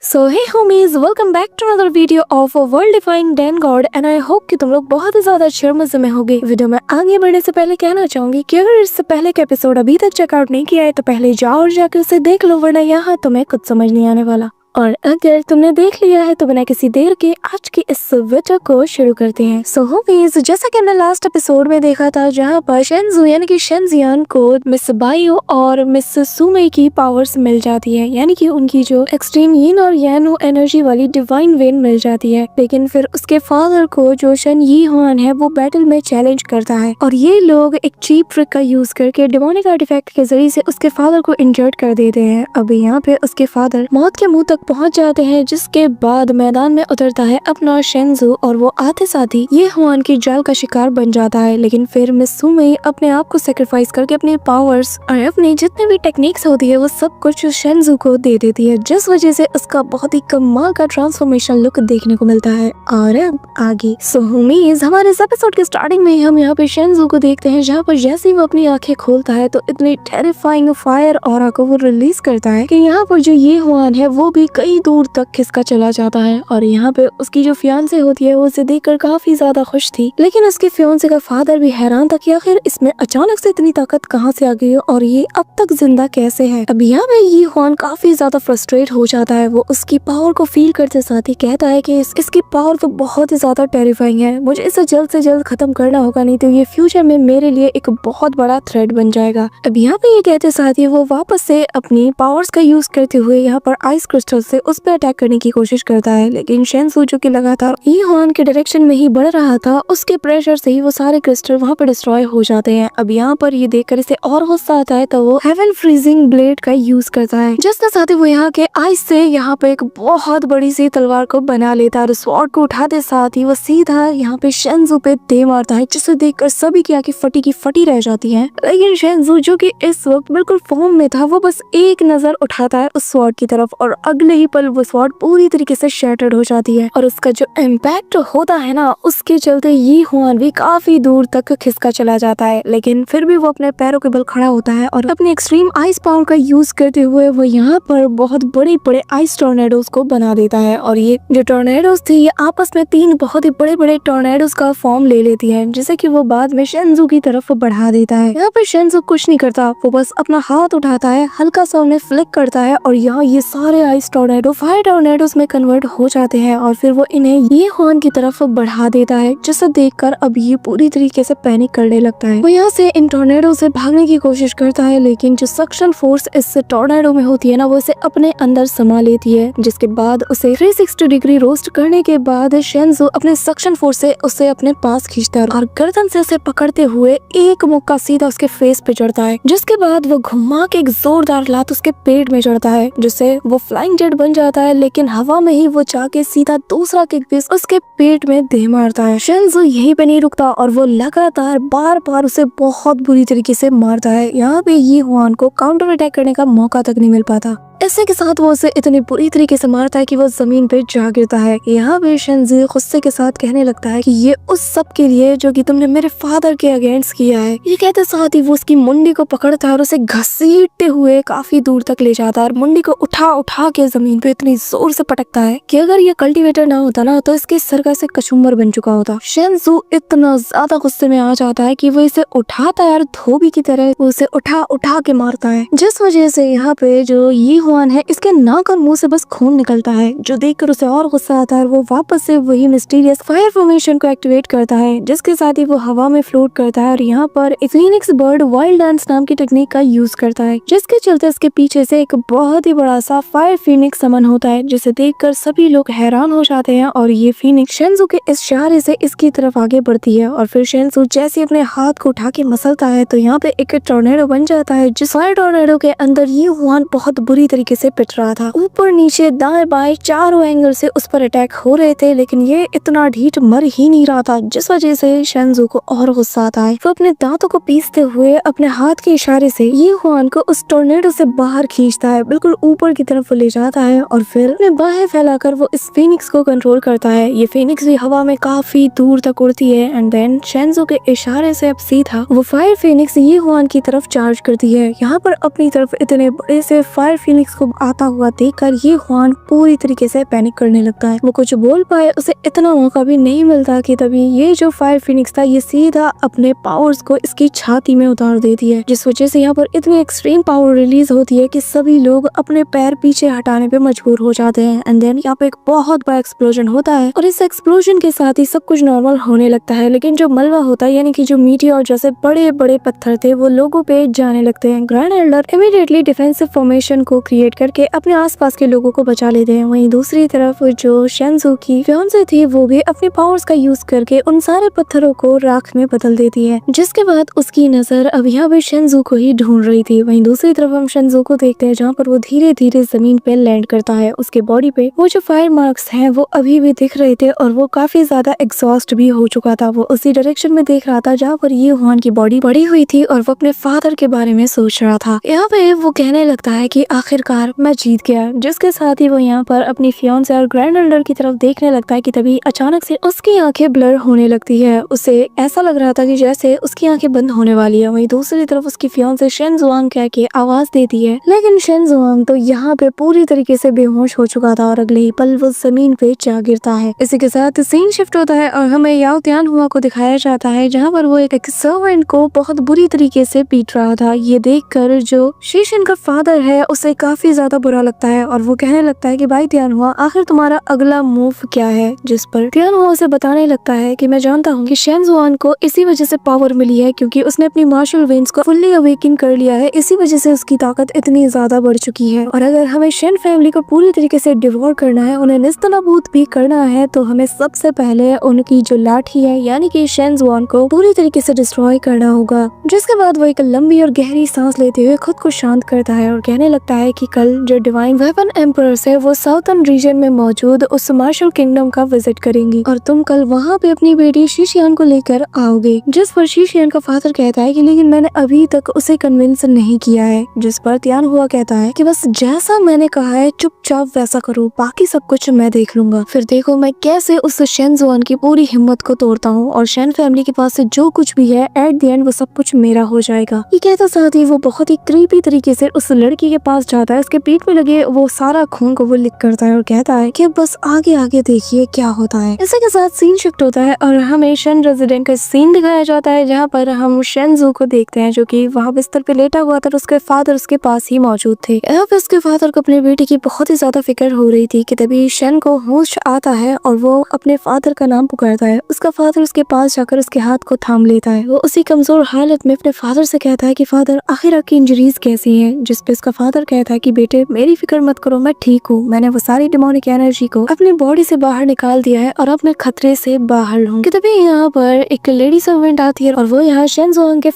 So hey homies, welcome back to another video of world defying Dan God and I hope कि तुम लोग बहुत ही ज्यादा अच्छे और मजे में होगे। वीडियो में आगे बढ़ने से पहले कहना चाहूंगी कि अगर इससे पहले का एपिसोड अभी तक चेकआउट नहीं किया है तो पहले जाओ और जाकर उसे देख लो, वरना यहाँ तुम्हें कुछ समझ नहीं आने वाला। और अगर तुमने देख लिया है तो बिना किसी देर के आज की इस वीडियो को शुरू करते हैं। सो होमीज, जैसा कि हमने लास्ट एपिसोड में देखा था जहाँ पर शेंजू यानी कि शेंजियान को मिस बायो और मिस सुमई की पावर्स मिल जाती है, यानी कि उनकी जो एक्सट्रीम यिन और यान एनर्जी वाली डिवाइन वेन मिल जाती है। लेकिन फिर उसके फादर को जो शन यी हुआन है वो बैटल में चैलेंज करता है और ये लोग एक चीप ट्रिक का यूज करके डिमोनिक आर्टिफैक्ट के जरिए से उसके फादर को इंजर्ड कर देते हैं। अभी यहाँ पे उसके फादर मौत के मुंह तक पहुंच जाते हैं, जिसके बाद मैदान में उतरता है अपना शेंजू और वो आते साथ ही ये हुआन की जाल का शिकार बन जाता है। लेकिन फिर मिस सुमई अपने आप को सेक्रीफाइस करके अपने पावर्स और अपनी जितने भी टेक्निक्स होती है वो सब कुछ शेंजू को दे देती है, जिस वजह से उसका बहुत ही कमाल का ट्रांसफॉर्मेशन लुक देखने को मिलता है। और अब आगे सो होमीज, हमारे इस एपिसोड के स्टार्टिंग में हम यहाँ पे शेंजू को देखते हैं जहाँ पर जैसे ही वो अपनी आंखें खोलता है तो इतनी टेरिफाइंग फायर ऑरा को वो रिलीज करता है कि यहाँ पर जो ये हुआन है वो भी कई दूर तक खिसका चला जाता है। और यहाँ पे उसकी जो फियांसे होती है वो उसे देखकर काफी ज्यादा खुश थी, लेकिन उसके फियांसे का फादर भी हैरान था कि आखिर इसमें अचानक से इतनी ताकत कहाँ से आ गई है और ये अब तक जिंदा कैसे है। अब यहाँ पे ये हुआन काफी ज्यादा फ्रस्ट्रेट हो जाता है। वो उसकी पावर को फील करते साथ ही कहता है कि इसकी पावर तो बहुत ही ज्यादा टेरिफाइंग है, मुझे इसे जल्द से जल्द खत्म करना होगा, नहीं तो ये फ्यूचर में मेरे लिए एक बहुत बड़ा थ्रेट बन जाएगा। अब यहाँ पे ये कहते साथ ही वो वापस से अपनी पावर्स का यूज करते हुए यहाँ पर आइस क्रिस्टल से उस पर अटैक करने की कोशिश करता है। लेकिन शेंजू जो कि लगातार यी हुआन के डायरेक्शन में ही बढ़ रहा था, उसके प्रेशर से ही वो सारे क्रिस्टल वहाँ पर डिस्ट्रॉय हो जाते हैं। अब यहाँ पर ये देखकर इसे और गुस्सा आता है तो वो हेवन फ्रीजिंग ब्लेड का यूज करता है, जिसके साथ ही वो यहाँ के आइस से यहाँ पे एक बहुत बड़ी सी तलवार को बना लेता है और स्वॉर्ड को उठाते साथ ही वो सीधा यहाँ पे शेंजू पे दे मारता है, जिसे देखकर सभी की आंखें फटी की फटी रह जाती हैं। लेकिन शेंजू जो कि इस वक्त बिल्कुल फॉर्म में था, वो बस एक नजर उठाता है उस स्वॉर्ड की तरफ और अगले ही पल वो स्वॉर्ड पूरी तरीके से शैटर्ड हो जाती है और उसका जो इम्पैक्ट होता है ना, उसके चलते ये हुआन भी काफी दूर तक खिसका चला जाता है। लेकिन फिर भी वो अपने पैरों के बल खड़ा होता है और अपने एक्सट्रीम आइस पावर का यूज करते हुए वो यहाँ पर बहुत बड़े बड़े आइस टॉर्नेडोज को बना देता है। और ये जो टॉर्नेडोज थी ये आपस में तीन बहुत ही बड़े बड़े टॉर्नेडोज का फॉर्म ले लेती है, जिसे कि वो बाद में शेंजू की तरफ बढ़ा देता है। यहाँ पर शेंजू कुछ नहीं करता, वो बस अपना हाथ उठाता है, हल्का सा उन्हें फ्लिक करता है और यहाँ ये सारे आइस टॉर्नेडो फायर टॉर्नेडोज में कन्वर्ट हो जाते हैं और फिर वो इन्हें ये हुआन की तरफ बढ़ा देता है, जिसे देखकर अब ये पूरी तरीके से पैनिक करने लगता है। वो यहाँ से इन टॉर्नेडो से भागने की कोशिश करता है, लेकिन जो सक्शन फोर्स इस टॉर्नेडो में होती है ना, वो इसे अपने अंदर समा लेती है, जिसके बाद उसे 360 डिग्री रोस्ट करने के बाद शेंजू अपने सक्शन फोर्स से उसे अपने पास खींचता है और गर्दन से उसे पकड़ते हुए एक मुक्का सीधा उसके फेस पे चढ़ता है, जिसके बाद वो घुमा के एक जोरदार लात उसके पेट में चढ़ता है, जिससे वो फ्लाइंग जेट बन जाता है। लेकिन हवा में ही वो जाके सीधा दूसरा किक पीस उसके पेट में दे मारता है। शेंजू यहीं पे नहीं रुकता और वो लगातार बार बार उसे बहुत बुरी तरीके से मारता है। यहाँ पे ये हुआन को काउंटर अटैक करने का मौका तक नहीं मिल पाता। इसी के साथ वो उसे इतनी बुरी तरीके से मारता है कि वो जमीन पे जा गिरता है। यहाँ पे शेंजू गुस्से के साथ कहने लगता है कि ये उस सब के लिए जो कि तुमने मेरे फादर के अगेंस्ट किया है। ये कहते साथ ही वो उसकी मुंडी को पकड़ता है और उसे घसीटते हुए काफी दूर तक ले जाता है और मुंडी को उठा उठा के जमीन पे इतनी जोर से पटकता है कि अगर ये कल्टीवेटर ना होता ना तो इसके सर का से कचुम्बर बन चुका होता। शेंजू इतना ज्यादा गुस्से में आ जाता है कि वो इसे उठाता है और धोबी की तरह वो उसे उठा उठा के मारता है, जिस वजह से यहाँ पे जो ये हुआन है इसके नाक और मुंह से बस खून निकलता है, जो देखकर उसे और गुस्सा आता है। वो वापस से वही मिस्टीरियस फायर फॉर्मेशन को एक्टिवेट करता है, जिसके साथ ही वो हवा में फ्लोट करता है और यहाँ पर फीनिक्स बर्ड वाइल्ड डांस नाम की टेक्निक का यूज करता है, जिसके चलते इसके पीछे से एक बहुत ही बड़ा सा फायर फीनिक्स समन होता है, जिसे देखकर सभी लोग हैरान हो जाते हैं। और ये फीनिक्स शेंजू के इशारे से इसकी तरफ आगे बढ़ती है और फिर शेंजू जैसे अपने हाथ को उठा के मसलता है तो यहाँ पे एक टॉर्नेडो बन जाता है, जिस फायर टॉर्नेडो के अंदर ये हुआन बहुत बुरी तरीके से पिट रहा था। ऊपर नीचे दाएं बाएं चारों एंगल से उस पर अटैक हो रहे थे, लेकिन ये इतना ढीठ मर ही नहीं रहा था, जिस वजह से शेंजू को और गुस्सा आता है। वो अपने दांतों को पीसते हुए अपने हाथ के इशारे से ये हुआन को उस टॉर्नेडो से बाहर खींचता है, बिल्कुल ऊपर की तरफ ले जाता है और फिर अपने बाहें फैलाकर वो इस फीनिक्स को कंट्रोल करता है। ये फीनिक्स भी हवा में काफी दूर तक उड़ती है एंड देन शेंजू के इशारे से अब सीधा वो फायर फीनिक्स ये हुआन की तरफ चार्ज करती है। यहाँ पर अपनी तरफ इतने बड़े से फायर फीनिक्स फिनिक्स को आता हुआ देखकर ये हुआन पूरी तरीके से पैनिक करने लगता है। वो कुछ बोल पाए उसे इतना मौका भी नहीं मिलता कि तभी ये जो फायर फिनिक्स था ये सीधा अपने पावर्स को इसकी छाती में उतार देती है, जिस वजह से यहाँ पर इतनी एक्सट्रीम पावर रिलीज होती है कि सभी लोग अपने पैर पीछे हटाने पे मजबूर हो जाते हैं। एंड देन यहाँ पे एक बहुत बड़ा एक्सप्लोजन होता है और इस एक्सप्लोजन के साथ ही सब कुछ नॉर्मल होने लगता है, लेकिन जो मलबा होता है यानी कि जो मीटियोर जैसे बड़े बड़े पत्थर थे वो लोगों पे जाने लगते हैं। Grand Elder immediately defensive formation को क्रिएट करके अपने आसपास के लोगों को बचा लेते हैं। वहीं दूसरी तरफ जो शेंजू की फियांसे थी वो भी अपने पावर्स का यूज करके उन सारे पत्थरों को राख में बदल देती है, जिसके बाद उसकी नजर अब यहाँ पे शेंजू को ही ढूंढ रही थी। वहीं दूसरी तरफ हम शेंजू को देखते हैं जहाँ पर वो धीरे धीरे जमीन पे लैंड करता है। उसके बॉडी पे वो जो फायर मार्क्स हैं वो अभी भी दिख रहे थे और वो काफी ज्यादा एग्जॉस्ट भी हो चुका था। वो उसी डायरेक्शन में देख रहा था जहाँ पर ये हुआन की बॉडी पड़ी हुई थी और वो अपने फादर के बारे में सोच रहा था। यहाँ पे वो कहने लगता है कि आखिरकार मैं जीत गया, जिसके साथ ही वो यहाँ पर अपनी फियांसे और ग्रैंड एल्डर की तरफ देखने लगता है कि तभी अचानक से उसकी आंखें ब्लर होने लगती है। उसे ऐसा लग रहा था कि जैसे उसकी आंखें बंद होने वाली है। वहीं दूसरी तरफ उसकी फियांसे शेन जुआंग कह के आवाज देती है, लेकिन शेन जुआंग तो यहाँ पे पूरी तरीके से बेहोश हो चुका था और अगले ही पल वो जमीन पे जा गिरता है। इसी के साथ सीन शिफ्ट होता है और हमें याओ त्यान हुआ को दिखाया जाता है जहाँ पर वो एक सर्वेंट को बहुत बुरी तरीके से पीट रहा था। ये देखकर जो शीशन का फादर है उसे काफी ज्यादा बुरा लगता है और वो कहने लगता है कि भाई त्यान हुआ आखिर तुम्हारा अगला मूव क्या है, जिस पर त्यान हुआ उसे बताने लगता है कि मैं जानता हूँ कि शेन जुआन को इसी वजह से पावर मिली है क्योंकि उसने अपनी मार्शल वेन्स को फुल्ली अवेकन कर लिया है, इसी वजह से उसकी ताकत इतनी ज्यादा बढ़ चुकी है। और अगर हमें शेन फैमिली को पूरी तरीके से डिवोर करना है, उन्हें निस्तनाबूद भी करना है, तो हमें सबसे पहले उनकी जो लाठी है यानी कि शेन जुआन को पूरी तरीके से डिस्ट्रॉय करना होगा। जिसके बाद वो एक लंबी और गहरी सांस लेते हुए खुद को शांत करता है और कहने लगता है कि कल जो डिवाइन वेपन एम्परर्स है वो साउथर्न रीजन में मौजूद उस मार्शल किंगडम का विजिट करेंगी और तुम कल वहाँ पे अपनी बेटी शीशियान को लेकर आओगे। जिस पर शीशियान का फादर कहता है कि लेकिन मैंने अभी तक उसे कन्विंस नहीं किया है, जिस पर त्यान हुआ कहता है कि बस जैसा मैंने कहा है चुपचाप वैसा करो, बाकी सब कुछ मैं देख लूंगा। फिर देखो मैं कैसे उस शेन जुआन की पूरी हिम्मत को तोड़ता हूँ और शेन फैमिली के पास से जो कुछ भी है एट द एंड वो सब कुछ मेरा हो जाएगा। ये कहता साथ ही वो बहुत ही क्रीपी तरीके से उस लड़की के पास जाता है, उसके पीठ में लगे वो सारा खून को वो लिक करता है और कहता है कि बस आगे आगे देखिए क्या होता है। इसी के साथ सीन शिफ्ट होता है और हमें शेन रेजिडेंट का सीन दिखाया जाता है जहाँ पर हम शेनजू को देखते हैं जो कि वहाँ बिस्तर पे लेटा हुआ था और उसके फादर उसके पास ही मौजूद थे। यहाँ पे उसके फादर को अपने बेटे की बहुत ही ज्यादा फिक्र हो रही थी कि तभी शेन को होश आता है और वो अपने फादर का नाम पुकारता है। उसका फादर उसके पास जाकर उसके हाथ को थाम लेता है। वो उसी कमजोर हालत में अपने फादर से कहता है कि फादर आखिर आपकी इंजरीज कैसी हैं, जिस पे उसका फादर कहता है कि बेटे मेरी फिक्र मत करो, मैं ठीक हूँ, मैंने वो सारी डिमोनिक एनर्जी को अपनी बॉडी से बाहर निकाल दिया है और अब मैं खतरे से बाहर हूँ। तभी यहाँ पर एक लेडी सर्वेंट आती है और वो यहाँ शेनजू के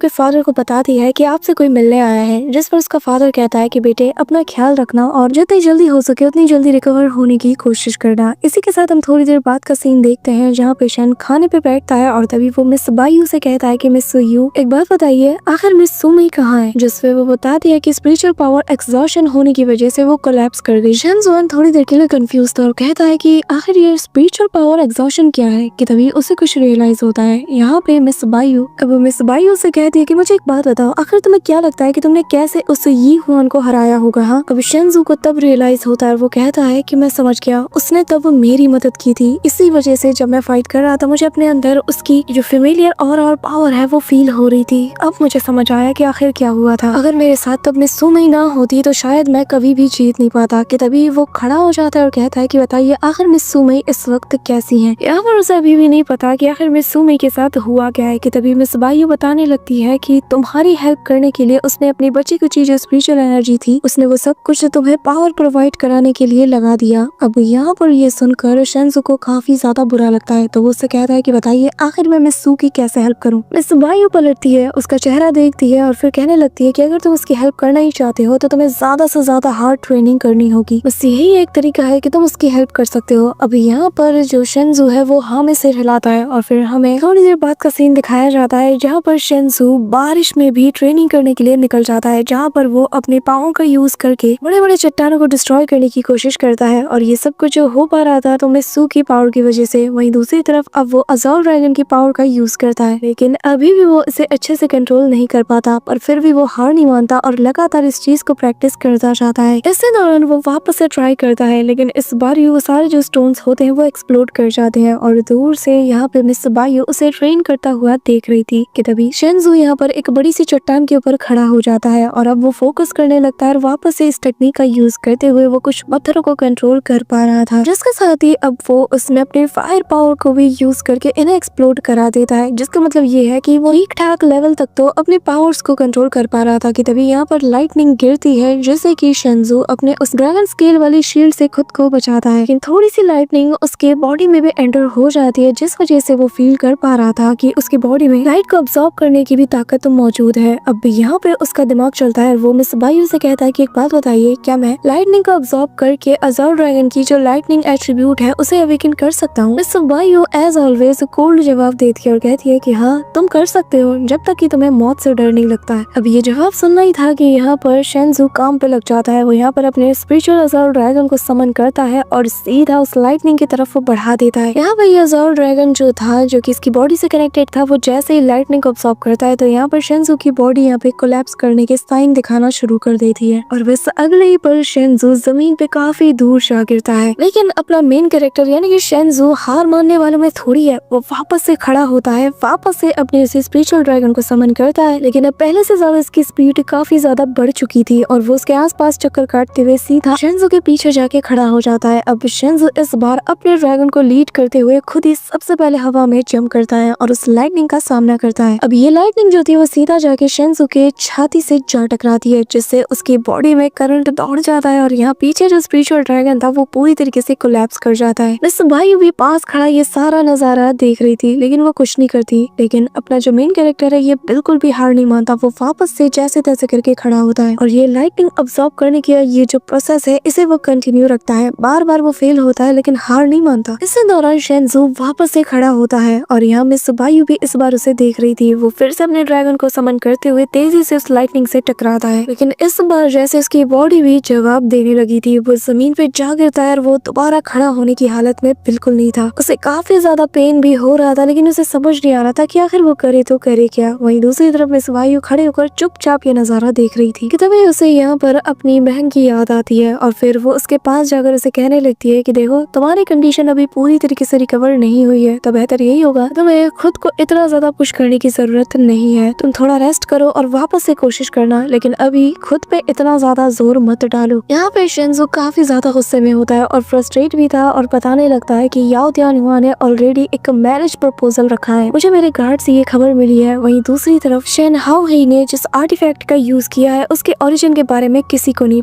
फादर को बताती है कि आपसे कोई मिलने आया है, जिस पर उसका फादर कहता है कि बेटे अपना ख्याल रखना और जितनी जल्दी हो सके उतनी जल्दी रिकवर होने की कोशिश करना। इसी के साथ हम थोड़ी देर बाद का सीन देखते हैं जहाँ पे शेन खाने पे बैठता है और तभी वो मिस बायू से कहता है कि मिस सुयू एक बात बताइए आखिर मिस सुमी कहाँ है, जिस पे वो बताती है कि स्पिरिचुअल पावर एक्सॉशन होने की वजह से वो कोलैप्स कर गई। शेनजुआन थोड़ी देर के लिए कंफ्यूज था और कहता है कि आखिर ये स्पिरिचुअल पावर एक्सॉशन क्या है कि तभी उसे कुछ रियलाइज होता है। यहाँ पे मिस बायू से कहती है कि मुझे एक बात बताओ आखिर तुम्हें क्या लगता है कि तुमने कैसे उस यी हुआन को हराया होगा। हाँ, अब शेनजू को तब रियलाइज होता है और वो कहता है कि मैं समझ गया, उसने तब मेरी मदद की थी, इसी वजह से जब मैं फाइट कर रहा था मुझे अपने अंदर उसकी जो फेमिलियर और पावर है वो फील हो रही थी। अब मुझे समझ आया कि आखिर क्या हुआ था, अगर मेरे साथ तब मिस सुमी ना होती तो शायद मैं कभी भी जीत नहीं पाता। कि तभी वो खड़ा हो जाता है और कहता है कि बताइए आखिर मिस सुमी इस वक्त कैसी हैं। यहाँ पर उसे अभी भी नहीं पता कि आखिर मिस सुमी के साथ हुआ क्या है। कि तभी मिस बायू बताने लगती है कि तुम्हारी हेल्प करने के लिए उसने अपनी बची कुची जो स्पिरिचुअल एनर्जी थी उसने वो सब कुछ तुम्हें पावर प्रोवाइड कराने के लिए लगा दिया। अब यहाँ पर ये सुनकर शेनजू को काफी ज्यादा बुरा लगता है तो वो उससे कहता है कि बताइए आखिर मैं मिस सू की कैसे हेल्प करूँ। मिस बायू पलटती है, उसका चेहरा देखती है और फिर कहने लगती है कि अगर तुम उसकी हेल्प करना ही चाहते हो तो तुम्हें ज्यादा से ज्यादा हार्ड ट्रेनिंग करनी होगी, बस यही एक तरीका है कि तुम उसकी हेल्प कर सकते हो। अब यहाँ पर जो शेनजू है वो हाँ में सिर हिलाता है और फिर हमें थोड़ी देर बाद का सीन दिखाया जाता है जहाँ पर शेनजू बारिश में भी ट्रेनिंग करने के लिए निकल जाता है, जहाँ पर वो अपने पाँव का यूज करके बड़े बड़े चट्टानों को डिस्ट्रॉय करने की कोशिश करता है। और ये सब कुछ जो हो पा रहा था तो मिस सू की पावर की वजह से। वहीं दूसरी तरफ अब वो अज़ोर ड्रैगन की पावर का यूज करता है, लेकिन अभी भी वो इसे अच्छे से कंट्रोल नहीं कर पाता, पर फिर भी वो हार नहीं मानता और लगातार इस चीज को प्रैक्टिस करता जाता है। इसी दौरान वो वापस से ट्राई करता है, लेकिन इस बार वो सारे जो स्टोन्स होते हैं वो एक्सप्लोड कर जाते हैं और दूर से यहाँ पे मिस बायू उसे ट्रेन करता हुआ देख रही थी कि तभी शेंजू यहाँ पर एक बड़ी सी चट्टान के ऊपर खड़ा हो जाता है और अब वो फोकस करने लगता है और वापस से इस टेक्निक का यूज करते हुए वो कुछ पत्थरों को कंट्रोल कर पा रहा था, जिसके साथ ही अब वो उसमें अपने फायर पावर को भी यूज करके इन्हें एक्सप्लोड करा देता है, जिसका मतलब ये है कि वो ठीक ठाक लेवल तक तो अपने पावर्स को कंट्रोल कर पा रहा था कि तभी यहाँ पर लाइटनिंग गिरती है, जिससे कि शेंजू अपने उस ड्रैगन स्केल वाली शील्ड से खुद को बचाता है। लेकिन थोड़ी सी लाइटनिंग उसके बॉडी में भी एंटर हो जाती है, जिस वजह से वो फील कर पा रहा था कि उसकी बॉडी में लाइट को अब्सॉर्ब करने की भी ताकत तो मौजूद है। अब यहाँ पे उसका दिमाग चलता है, वो मिस बायू से कहता है कि एक बात बताइए, क्या मैं लाइटनिंग को अब्सॉर्ब करके अज़ोर ड्रैगन की जो लाइटनिंग एट्रीब्यूट है उसे अवेकन कर सकता हूँ? मिस बायू एज ऑलवेज कोल्ड जवाब देती है और कहती है कि हाँ तुम कर सकते हो, जब तक कि तुम्हें मौत से डर नहीं लगता है। अब ये जवाब सुनना ही था कि यहाँ पर शेंजू काम पे लग जाता है। वो यहाँ पर अपने स्पिरिचुअल अज़ोर ड्रैगन को समन करता है और सीधा उस लाइटनिंग की तरफ वो बढ़ा देता है। यहाँ पर ये अज़ोर ड्रैगन जो था, जो कि इसकी बॉडी से कनेक्टेड था, वो जैसे ही लाइटनिंग को अब्सॉर्ब करता है तो यहाँ पर शेंजू की बॉडी यहाँ पे कोलैप्स करने के साइन दिखाना शुरू कर देती है और बस अगले ही पल शेंजू जमीन पे काफी दूर जा गिरता है। लेकिन अपना मेन कैरेक्टर यानी कि शेंजू हार मानने वालों में थोड़ी है, वो वापस से खड़ा होता है, वापस से अपने उस स्पिरिचुअल ड्रैगन को समन करता है। लेकिन अब पहले से ज्यादा इसकी स्पीड काफी ज्यादा बढ़ चुकी थी और वो उसके आसपास चक्कर काटते हुए सीधा शेंजू के पीछे जाके खड़ा हो जाता है। अब शेंजू इस बार अपने ड्रैगन को लीड करते हुए खुद ही सबसे पहले हवा में जंप करता है और उस लाइटनिंग का सामना करता है। अब ये लाइटनिंग जो थी वो सीधा जाके शेंजू के छाती से जा टकराती है, जिससे उसकी बॉडी में करंट दौड़ जाता है और यहाँ पीछे जो स्पिरिचुअल ड्रैगन था वो पूरी तरीके से कोलैप्स कर जाता है। मिस बायू भी पास खड़ा ये सारा नजारा देख रही थी, लेकिन वो कुछ नहीं करती। लेकिन अपना जो मेन कैरेक्टर है ये बिल्कुल भी हार नहीं मानता, वो वापस से जैसे तैसे करके खड़ा होता है और ये लाइटनिंग अब्सॉर्ब करने की ये जो प्रोसेस है इसे वो कंटिन्यू रखता है। बार बार वो फेल होता है लेकिन हार नहीं मानता। इसी दौरान शेंजू वापस से खड़ा होता है और यहाँ मिस बायू भी इस बार उसे देख रही थी। वो फिर से अपने ड्रैगन को समन करते हुए तेजी से उस लाइटनिंग से टकराता है, लेकिन इस बार जैसे उसकी बॉडी भी जवाब देने लगी थी, वो जमीन पे जा गिरता है और वो दोबारा खड़ा होने की हालत में बिल्कुल नहीं था। उसे काफी ज्यादा पेन भी हो रहा था, लेकिन उसे समझ नहीं आ रहा था कि आखिर वो करे तो करे क्या। वहीं दूसरी तरफ मिस बायू खड़े होकर चुपचाप ये नजारा देख रही थी कि तभी उसे यहाँ पर अपनी बहन की याद आती है और फिर वो उसके पास जाकर उसे कहने लगती है कि देखो तुम्हारी कंडीशन अभी पूरी तरीके से रिकवर नहीं हुई है, तो बेहतर यही होगा तुम्हें खुद को इतना ज्यादा पुश करने की जरूरत नहीं है, तुम थोड़ा रेस्ट करो और वापस से कोशिश करना, लेकिन अभी खुद पे इतना ज्यादा जोर मत डालो। यहाँ पे शेंजू काफी ज्यादा गुस्से में होता है और फ्रस्ट्रेट भी था और बताने लगता है कि याओ त्यानहुआ ने ऑलरेडी एक मैरिज प्रपोजल रखा है, मुझे मेरे गार्ड से ये खबर मिली है। वहीं दूसरी तरफ शेन हाओ ही ने जिस आर्टिफैक्ट का यूज किया है उसके ओरिजिन के बारे में किसी को नहीं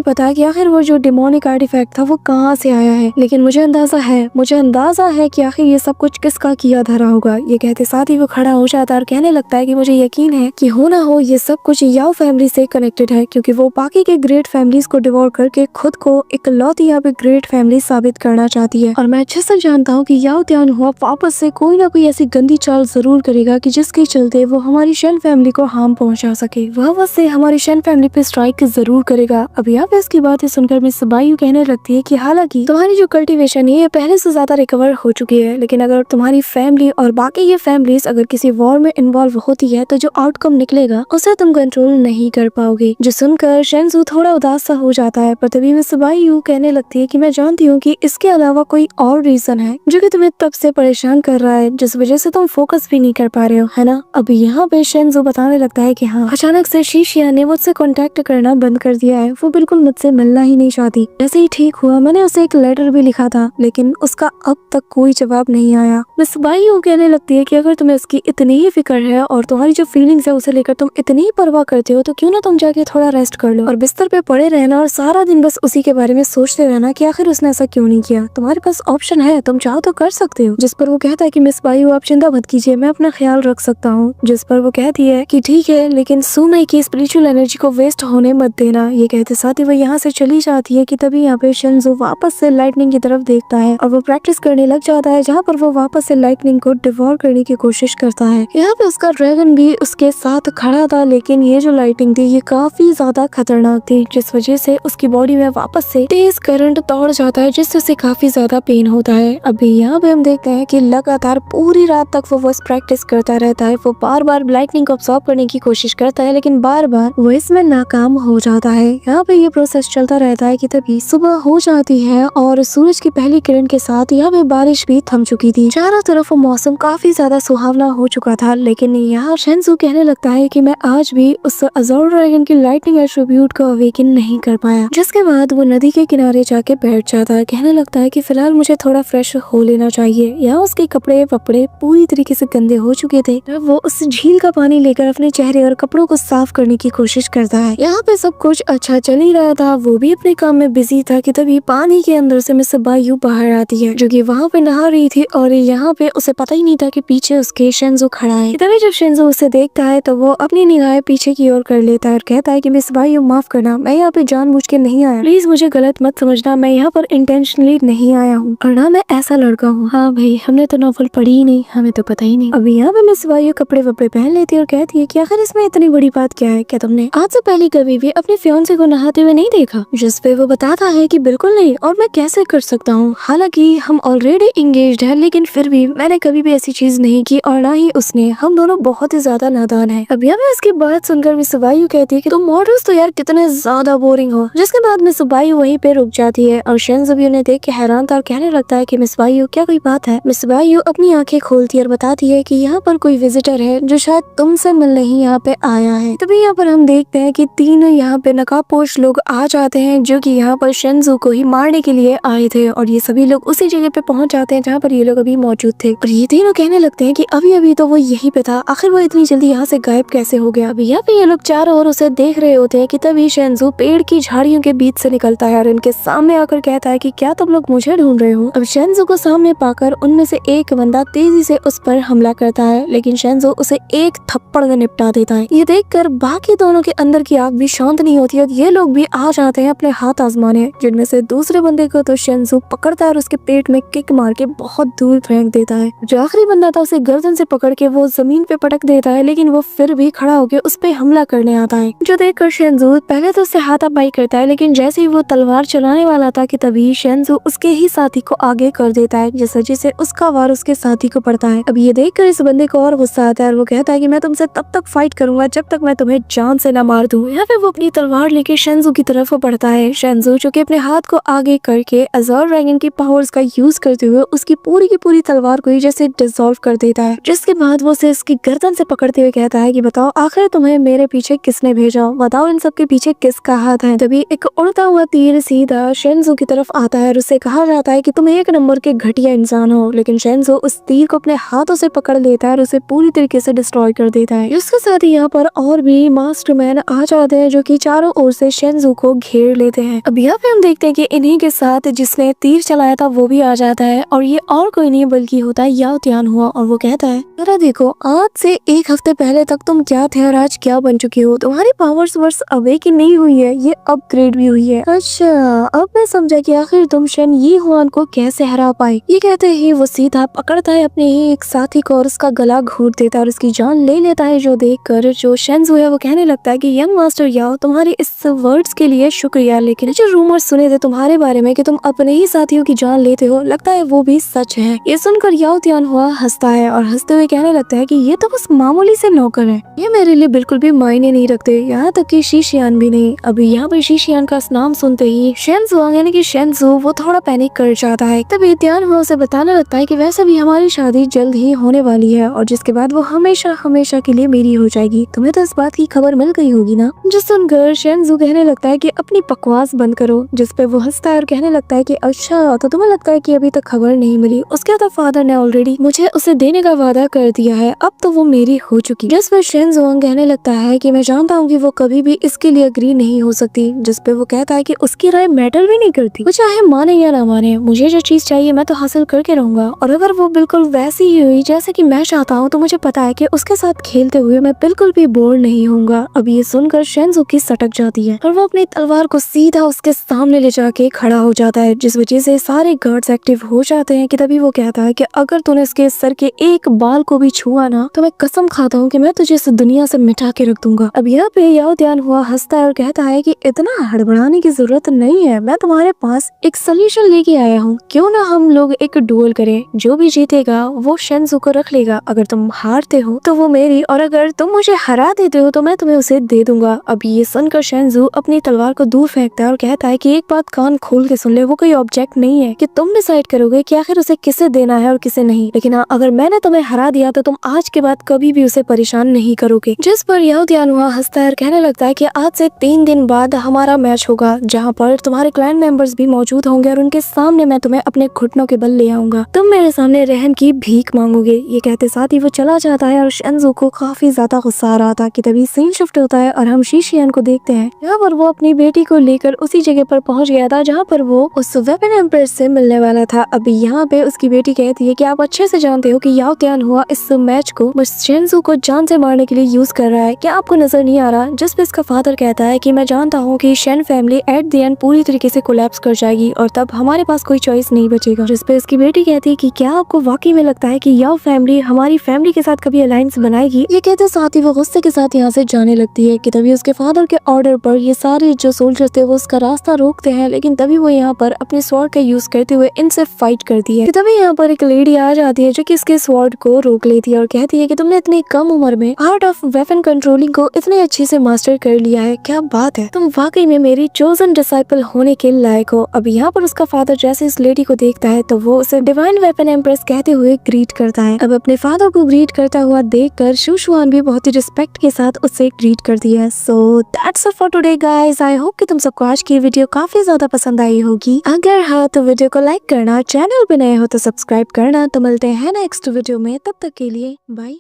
पता कि आखिर वो जो डिमोनिक आर्टिफैक्ट था वो कहाँ से आया है, लेकिन मुझे अंदाजा है कि आखिर ये सब कुछ किसका किया धरा होगा। ये कहते साथ ही वो खड़ा हो जाता है और कहने लगता है कि मुझे यकीन है कि हो ना हो ये सब कुछ याओ फैमिली से कनेक्टेड है, क्योंकि वो बाकी के ग्रेट फैमिलीज को डिवोर करके खुद को इकलौती यहाँ पे ग्रेट फैमिली साबित करना चाहती है। और मैं अच्छे से जानता हूँ कि याओ त्यानहुआ वापस से कोई ना कोई ऐसी गंदी चाल जरूर करेगा कि जिसके चलते वो हमारी शेन फैमिली को हार्म पहुंचा सके, वह वापस से हमारी शेन फैमिली पे स्ट्राइक जरूर करेगा। अब यहाँ पे इसकी बातें सुनकर मिस बायू कहने लगती है कि हालांकि तुम्हारी जो कल्टीवेशन है ये पहले से ज्यादा रिकवर हो चुकी है, लेकिन अगर तुम्हारी फैमिली और बाकी ये फैमिलीज अगर किसी वॉर में इन्वॉल्व होती है तो जो आउटकम निकलेगा उसे तुम कंट्रोल नहीं कर पाओगे। जो सुनकर शेंजू थोड़ा उदास सा हो जाता है, पर तभी मिस बायू कहने लगती है कि मैं जानती हूँ कि इसके अलावा कोई और रीजन है जो कि तुम्हें तब से परेशान कर रहा है, जिस वजह से तुम फोकस भी नहीं कर पा रहे हो, है ना। अब यहाँ पे शेंजू बताने लगता है कि हाँ, अचानक से शीशिया ने मुझसे कांटेक्ट करना बंद कर दिया है, वो बिल्कुल मुझसे मिलना ही नहीं चाहती। जैसे ही ठीक हुआ मैंने उसे एक लेटर भी लिखा था, लेकिन उसका अब तक कोई जवाब नहीं आया। मिस बायू कहने लगती है कि अगर तुम्हें उसकी इतनी ही फिक्र है और तुम्हारी जो फीलिंग्स है उसे लेकर तुम इतनी ही परवाह करते हो, तो क्यों ना तुम जाके थोड़ा रेस्ट कर लो और बिस्तर पे पड़े रहना और सारा दिन बस उसी के बारे में सोचते रहना कि आखिर उसने ऐसा क्यों नहीं किया। तुम्हारे पास ऑप्शन है, तुम चाहो तो कर सकते हो। जिस पर वो कहता है कि मिस बायू आप चिंता मत कीजिए, मैं अपना ख्याल रख सकता हूँ। जिस पर वो कहती है कि ठीक है, लेकिन सुमई की स्पिरिचुअल एनर्जी को वेस्ट होने मत देना। ये कहते साथ ही वो यहाँ से चली जाती है कि तभी यहाँ पे शेंजू वापस से लाइटनिंग की तरफ देखता है और वो प्रैक्टिस करने लग जाता है, जहाँ पर वो वापस से लाइटनिंग को डिवोर करने की कोशिश करता है। यहाँ पे उसका ड्रैगन भी उसके साथ खड़ा था, लेकिन ये जो लाइटनिंग थी ये काफी ज्यादा खतरनाक थी, जिस वजह से उसकी बॉडी में वापस से तेज करंट दौड़ जाता है, जिससे उसे काफी ज्यादा पेन होता है। अभी यहाँ पे हम देखते हैं कि लगातार पूरी रात तक वो प्रैक्टिस करता रहता है। वो बार बार लाइटनिंग को अब्सॉर्ब करने की कोशिश करता है, लेकिन बार बार बार वो इसमें नाकाम हो जाता है। यहाँ पे ये प्रोसेस चलता रहता है कि तभी सुबह हो जाती है और सूरज की पहली किरण के साथ यहाँ पे बारिश भी थम चुकी थी। चारों तरफ मौसम काफी ज्यादा सुहावना हो चुका था, लेकिन यहाँ शेंजू कहने लगता है कि मैं आज भी उस अज़ोर ड्रैगन की लाइटनिंग एट्रीब्यूट को अवेकन नहीं कर पाया। जिसके बाद वो नदी के किनारे जाके बैठ जाता है। कहने लगता है कि फिलहाल मुझे थोड़ा फ्रेश हो लेना चाहिए। यहाँ उसके कपड़े वपड़े पूरी तरीके से गंदे हो चुके थे। वो उस झील का पानी लेकर अपने चेहरे और कपड़ों को साफ करने की कोशिश करता है। यहाँ पे सब कुछ अच्छा चल ही रहा था, वो भी अपने काम में बिजी था कि तभी पानी के अंदर से मिस बायू बाहर आती है, जो कि वहाँ पे नहा रही थी और यहाँ पे उसे पता ही नहीं था कि पीछे उसके शेंजू खड़ा है। तभी जब शेंजू उसे देखता है तो वो अपनी निगाहें पीछे की ओर कर लेता है और कहता है कि मिस बायू माफ करना, मैं यहाँ पे जानबूझ के नहीं आया, प्लीज मुझे गलत मत समझना, मैं यहाँ पर इंटेंशनली नहीं आया हूँ और ना मैं ऐसा लड़का हूँ। हाँ भाई, हमने तो नॉवल पढ़ी ही नहीं, हमें तो पता ही नहीं। अभी यहाँ पे मिस बायू कपड़े वपड़े पहन लेती है और कहती है कि आखिर इसमें इतनी बड़ी बात क्या है, क्या तुमने आज से पहले कभी भी अपने फियांसे को नहाते हुए नहीं देखा? जिस पे वो बताता है कि बिल्कुल नहीं, और मैं कैसे कर सकता हूँ, हालांकि हम ऑलरेडी इंगेज्ड है, लेकिन फिर भी मैंने कभी भी ऐसी चीज नहीं की और ना ही उसने, हम दोनों बहुत ही ज्यादा नादान है। अब यहाँ पे इसकी बात सुनकर मिस बायू कहती है कि तुम मॉडल्स तो यार कितने ज्यादा बोरिंग हो। जिसके बाद मिस बायू वहीं पे रुक जाती है और शेंजू भी उन्हें देख के हैरान था और कहने लगता है कि मिस बायू क्या कोई बात है? मिस बायू अपनी आंखें खोलती है और बताती है कि यहाँ पर कोई विजिटर है जो शायद तुमसे मिलने ही यहाँ पे आया है। तभी यहाँ पर हम देखते हैं कि तीन यहाँ पे नकाबपोश लोग आ जाते हैं जो कि यहाँ पर शेंजू को ही मारने के लिए आए थे और ये सभी लोग उसी जगह पे पहुंच जाते हैं जहाँ पर ये लोग अभी मौजूद थे। और ये तीनों कहने लगते हैं कि अभी अभी तो वो यहीं पे था, आखिर वो इतनी जल्दी यहाँ से गायब कैसे हो गया? अभी यहाँ पे ये लोग चारों ओर उसे देख रहे होते हैं कि तभी शेंजू पेड़ की झाड़ियों के बीच से निकलता है और इनके सामने आकर कहता है कि क्या तुम लोग मुझे ढूंढ रहे हो? अब शेंजू को सामने पाकर उनमें से एक बंदा तेजी से उस पर हमला करता है, लेकिन शेंजू उसे एक थप्पड़ में निपटा देता है। ये देखकर बाकी दोनों के अंदर की आग भी शांत नहीं होती है। ये लोग भी आ जाते हैं अपने हाथ आजमाने, जिनमें से दूसरे बंदे को तो शेंजू पकड़ता है और उसके पेट में किक मार के बहुत दूर फेंक देता है। जो आखिरी बंदा था उसे गर्दन से पकड़ के वो जमीन पे पटक देता है, लेकिन वो फिर भी खड़ा होकर उस पे हमला करने आता है। जो देखकर शेंजू पहले तो उससे हाथापाई करता है, लेकिन जैसे ही वो तलवार चलाने वाला था कि तभी शेंजू उसके ही साथी को आगे कर देता है, जैसे जैसे उसका वार उसके साथी को पड़ता है। अब ये देखकर इस बंदे को और गुस्सा आता है और वो कहता है कि मैं तुमसे तब तक फाइट करूंगा जब तक मैं तुम्हें जान से न मार दूं। यहाँ पे वो अपनी तलवार लेके शेंजू की तरफ बढ़ता है। शेंजू जो कि अपने हाथ को आगे करके अज़ोर ड्रैगन की पावर्स का यूज करते हुए उसकी पूरी की पूरी तलवार को ही जैसे डिसॉल्व कर देता है, जिसके बाद वो उसे इसकी गर्दन से पकड़ते हुए कहता है कि बताओ आखिर तुम्हें मेरे पीछे किसने भेजा, बताओ इन सब के पीछे किसका हाथ है? तभी एक उड़ता हुआ तीर सीधा शेंजू की तरफ आता है और उससे कहा जाता है कि तुम एक नंबर के घटिया इंसान हो, लेकिन शेंजू उस तीर को अपने हाथों से पकड़ लेता है और उसे पूरी तरीके से डिस्ट्रॉय कर देता है। इसके साथ ही यहाँ पर और भी मास्टरमैन आ जाते हैं जो कि चारों ओर से शेंजू को घेर लेते हैं। अब यहाँ पे हम देखते हैं कि इन्हीं के साथ जिसने तीर चलाया था वो भी आ जाता है और ये और कोई नहीं बल्कि होता है याओ तियान हुआ और वो कहता है जरा देखो, आज से एक हफ्ते पहले तक तुम क्या थे और आज क्या बन चुकी हो? तुम्हारी पावर्स वर्स अवेकन नहीं हुई है, ये अपग्रेड भी हुई है। अच्छा, अब मैं समझा कि आखिर तुम शन यी हुआन को कैसे हरा पाए। ये कहते ही वो सीधा पकड़ता है अपने ही एक साथी को और उसका गला घोट देता है और उसकी जान ले लेता है। जो देखकर जो शेंजू है वो कहने लगता है कि यंग मास्टर याओ, तुम्हारे इस वर्ड्स के लिए शुक्रिया, लेकिन जो रूमर सुने थे तुम्हारे बारे में कि तुम अपने ही साथियों की जान लेते हो, लगता है वो भी सच है। ये सुनकर याओ तियान हुआ हंसता है और हंसते हुए कहने लगता है कि ये तो बस मामूली से नौकर है, ये मेरे लिए बिल्कुल भी मायने नहीं रखते, यहाँ तक कि शीशियान भी नहीं। अभी यहाँ पर शीशियान का नाम सुनते ही शेंजू यानी कि शेंजू वो थोड़ा पैनिक कर जाता है। तभी तियान हुआ उसे बताने लगता है कि वैसे भी हमारी शादी जल्द ही होने वाली है और जिसके बाद वो हमेशा हमेशा के लिए मेरी हो जाएगी। तुम्हें तो इस बात की खबर मिल गई होगी ना? जो सुनकर शेंजू कहने लगता है कि अपनी बकवास बंद करो, जिस पे वो हंसता है और कहने लगता है कि अच्छा, तो तुम्हें लगता है कि अभी तक खबर नहीं मिली? उसके तो फादर ने ऑलरेडी मुझे उसे देने का वादा कर दिया है, अब तो वो मेरी हो चुकी। जिस पे शेंजू कहने लगता है कि मैं जानता हूँ कि वो कभी भी इसके लिए अग्री नहीं हो सकती, जिस पे वो कहता है कि उसकी राय मैटर भी नहीं करती, वो चाहे माने या ना माने, मुझे जो चीज चाहिए मैं तो हासिल करके रहूंगा और अगर वो बिल्कुल वैसी ही हुई जैसे कि मैं चाहता हूँ तो मुझे पता है कि उसके साथ खेलते हुए मैं बिल्कुल भी बोर नहीं होऊंगा। अब ये सुनकर शेंजू की सटक जाती है और वो अपनी तलवार को सीधा उसके सामने ले जाके खड़ा हो जाता है, जिस वजह से सारे गार्ड्स एक्टिव हो जाते हैं। कि तभी वो कहता है कि अगर तूने इसके सर के एक बाल को भी छुआ ना तो मैं कसम खाता हूँ कि मैं तुझे इस दुनिया से मिटा के रख दूंगा। अब यहाँ पे याओ तियान हुआ हंसता है और कहता है कि इतना हड़बड़ाने की जरूरत नहीं है, मैं तुम्हारे पास एक सोल्यूशन लेके आया हूँ, क्यों ना हम लोग एक डुएल करें, जो भी जीतेगा वो शेंजू को रख लेगा, अगर तुम हारते हो तो वो मेरी, और अगर तुम मुझे हरा देते हो तो मैं मैं तुम्हें उसे दे दूंगा। अभी ये सुनकर शेंजू अपनी तलवार को दूर फेंकता है और कहता है कि एक बात कान खोल के सुन ले, वो कोई ऑब्जेक्ट नहीं है कि तुम डिसाइड करोगे कि आखिर उसे किसे देना है और किसे नहीं। लेकिन हाँ, अगर मैंने तुम्हें हरा दिया तो तुम आज के बाद कभी भी उसे परेशान नहीं करोगे। जिस पर याओ तियानहुआ हंसता है और कहने लगता है कि आज से 3 दिन बाद हमारा मैच होगा, जहाँ पर तुम्हारे क्लैन मेंबर्स भी मौजूद होंगे और उनके सामने मैं तुम्हें अपने घुटनों के बल ले आऊंगा। तुम मेरे सामने रहम की भीख मांगोगे। ये कहते साथ ही वो चला जाता है और शेंजू को काफी ज्यादा गुस्सा आ रहा था कि तभी सीन शिफ्ट होता है और हम शीशियान को देखते हैं। यहाँ पर वो अपनी बेटी को लेकर उसी जगह पर पहुंच गया था जहाँ पर वो उस वेपन एम्प्रेस से मिलने वाला था। अभी यहाँ पे उसकी बेटी कहती है कि आप अच्छे से जानते हो कि याओ तियानहुआ इस मैच को बस शेंजू को जान से मारने के लिए यूज कर रहा है, क्या आपको नजर नहीं आ रहा? जिस पे इसका फादर कहता है कि मैं जानता हूँ कि Shane family at the end पूरी तरीके से कोलैप्स कर जाएगी और तब हमारे पास कोई चॉइस नहीं बचेगा। जिस पे उसकी बेटी कहती है कि क्या आपको वाकई में लगता है कि याओ फैमिली हमारी फैमिली के साथ कभी अलायंस बनाएगी? ये कहते साथ ही वो गुस्से के साथ यहाँ से जाने लगती है कि तभी उसके फादर के ऑर्डर पर ये सारे जो सोल्जर्स थे वो उसका रास्ता रोकते हैं, लेकिन तभी वो यहाँ पर अपने स्वॉर्ड का यूज करते हुए इनसे फाइट करती है। तभी यहाँ पर एक लेडी आ जाती है जो कि इसके स्वॉर्ड को रोक लेती है और कहती है कि तुमने इतनी कम उम्र में आर्ट ऑफ वेपन कंट्रोलिंग को इतने अच्छे से मास्टर कर लिया है, क्या बात है, तुम वाकई में मेरी चोजन डिसाइपल होने के लायक हो। अब यहाँ पर उसका फादर जैसे इस लेडी को देखता है तो वो उसे डिवाइन वेपन एम्प्रेस कहते हुए ग्रीट करता है। अब अपने फादर को ग्रीट करता हुआ देखकर शुशुआन भी बहुत ही रिस्पेक्ट के साथ उससे ग्रीट करती है। So that's it for today guys. I hope कि तुम सबको आज की वीडियो काफी ज्यादा पसंद आई होगी। अगर हाँ तो वीडियो को लाइक करना, चैनल पे नए हो तो सब्सक्राइब करना। तो मिलते हैं नेक्स्ट वीडियो में, तब तक के लिए बाय।